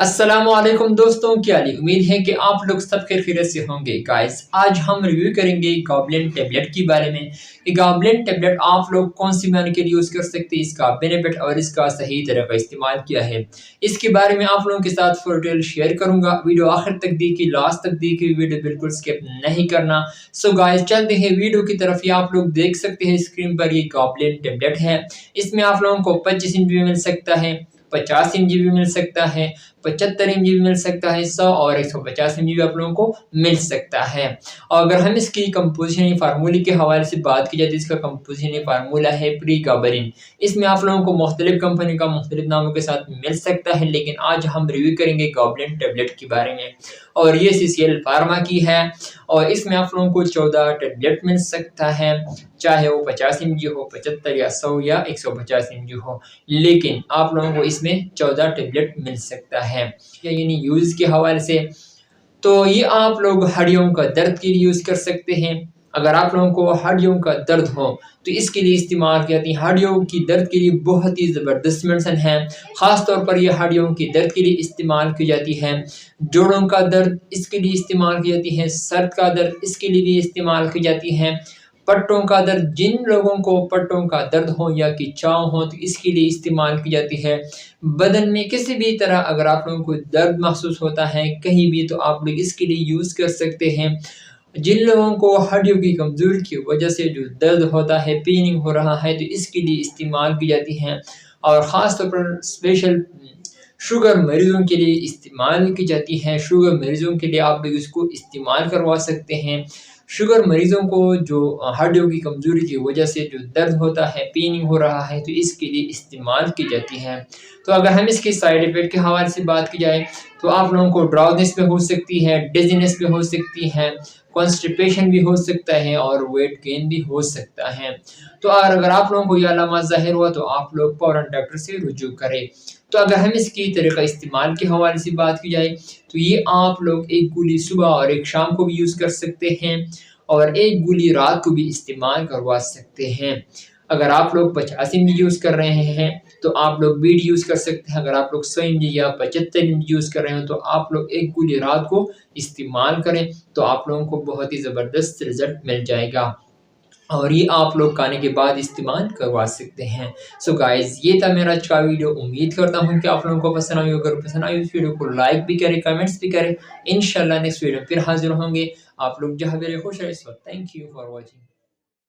السلام علیکم دوستوں، کیا حال ہے؟ امید ہے کہ آپ لوگ سب خیریت سے ہوں گے۔ گائز آج ہم ریویو کریں گے گابلن ٹیبلٹ کے بارے میں۔ یہ گابلن ٹیبلٹ آپ لوگ کون سی بیماری کے لیے یوز کر سکتے ہیں، اس کا بینیفٹ اور اس کا صحیح طریقہ استعمال کیا ہے، اس کے بارے میں آپ لوگوں کے ساتھ فل ڈیٹیل شیئر کروں گا۔ ویڈیو آخر تک دیکھیے، لاسٹ تک دیکھیے، ویڈیو بالکل سکپ نہیں کرنا۔ سو گائز چلتے ہیں ویڈیو کی طرف۔ یہ آپ لوگ دیکھ سکتے ہیں اسکرین پر، یہ گابلن ٹیبلٹ ہے۔ اس میں آپ لوگوں کو 25 MG بھی مل سکتا ہے، 50 MG بھی مل سکتا ہے، 75 MG بھی مل سکتا ہے، 100 اور 150 MG بھی آپ لوگوں کو مل سکتا ہے۔ اور اگر ہم اس کی کمپوزیشن فارمولے کے حوالے سے بات کی جائے تو اس کا کمپوزیشن فارمولا ہے پریگابرین۔ اس میں آپ لوگوں کو مختلف کمپنی کا مختلف ناموں کے ساتھ مل سکتا ہے، لیکن آج ہم ریویو کریں گے گابلن ٹیبلٹ کے بارے میں، اور یہ CCL فارما کی ہے، اور اس میں آپ لوگوں کو 14 ٹیبلٹ مل سکتا ہے، چاہے وہ 50 MG ہو، 75 یا 100 یا 150 MG ہو، لیکن آپ لوگوں کو اس میں 14 ٹیبلٹ مل سکتا ہے۔ یعنی یوز کے حوالے سے تو یہ آپ لوگ ہڈیوں کا درد کے لیے یوز کر سکتے ہیں۔ اگر آپ لوگوں کو ہڈیوں کا درد ہو تو اس کے لیے استعمال کی جاتی ہے۔ ہڈیوں کی درد کے لیے بہت ہی زبردست میڈیسن ہے، خاص طور پر یہ ہڈیوں کی درد کے لیے استعمال کی جاتی ہے۔ جوڑوں کا درد اس کے لیے استعمال کی جاتی ہے، سر کا درد اس کے لیے بھی استعمال کی جاتی ہے، پٹوں کا درد، جن لوگوں کو پٹوں کا درد ہو یا کھچاؤ ہو تو اس کے لیے استعمال کی جاتی ہے۔ بدن میں کسی بھی طرح اگر آپ لوگوں کو درد محسوس ہوتا ہے کہیں بھی تو آپ لوگ اس کے لیے یوز کر سکتے ہیں۔ جن لوگوں کو ہڈیوں کی کمزوری کی وجہ سے جو درد ہوتا ہے، پیننگ ہو رہا ہے، تو اس کے لیے استعمال کی جاتی ہے، اور خاص طور پر اسپیشل شوگر مریضوں کے لیے استعمال کی جاتی ہے۔ شوگر مریضوں کے لیے آپ لوگ اس کو استعمال کروا سکتے ہیں۔ شوگر مریضوں کو جو ہڈیوں کی کمزوری کی وجہ سے جو درد ہوتا ہے، پیننگ ہو رہا ہے، تو اس کے لیے استعمال کی جاتی ہے۔ تو اگر ہم اس کے سائیڈ ایفیکٹ کے حوالے سے بات کی جائے تو آپ لوگوں کو ڈراؤزنس بھی ہو سکتی ہے، ڈیزینس بھی ہو سکتی ہے، کانسٹیپیشن بھی ہو سکتا ہے، اور ویٹ گین بھی ہو سکتا ہے۔ تو اگر آپ لوگوں کو یہ علامات ظاہر ہوا تو آپ لوگ فوراً ڈاکٹر سے رجوع کریں۔ تو اگر ہم اس کی طریقہ استعمال کے حوالے سے بات کی جائے تو یہ آپ لوگ ایک گولی صبح اور ایک شام کو بھی یوز کر سکتے ہیں، اور ایک گولی رات کو بھی استعمال کروا سکتے ہیں۔ اگر آپ لوگ 50 MG یوز کر رہے ہیں تو آپ لوگ بیڈ یوز کر سکتے ہیں۔ اگر آپ لوگ 100 MG یا 75 MG یوز کر رہے ہیں تو آپ لوگ ایک گولی رات کو استعمال کریں، تو آپ لوگوں کو بہت ہی زبردست رزلٹ مل جائے گا، اور یہ آپ لوگ کھانے کے بعد استعمال کروا سکتے ہیں۔ سو گائز یہ تھا میرا آج کا ویڈیو۔ امید کرتا ہوں کہ آپ لوگوں کو پسند آئی۔ اگر پسند آئی اس ویڈیو کو لائک بھی کریں، کمنٹس بھی کریں۔ انشاءاللہ نیکسٹ ویڈیو پھر حاضر ہوں گے۔ آپ لوگ جہاں بھی رہے خوش رہے۔ So thank you for watching.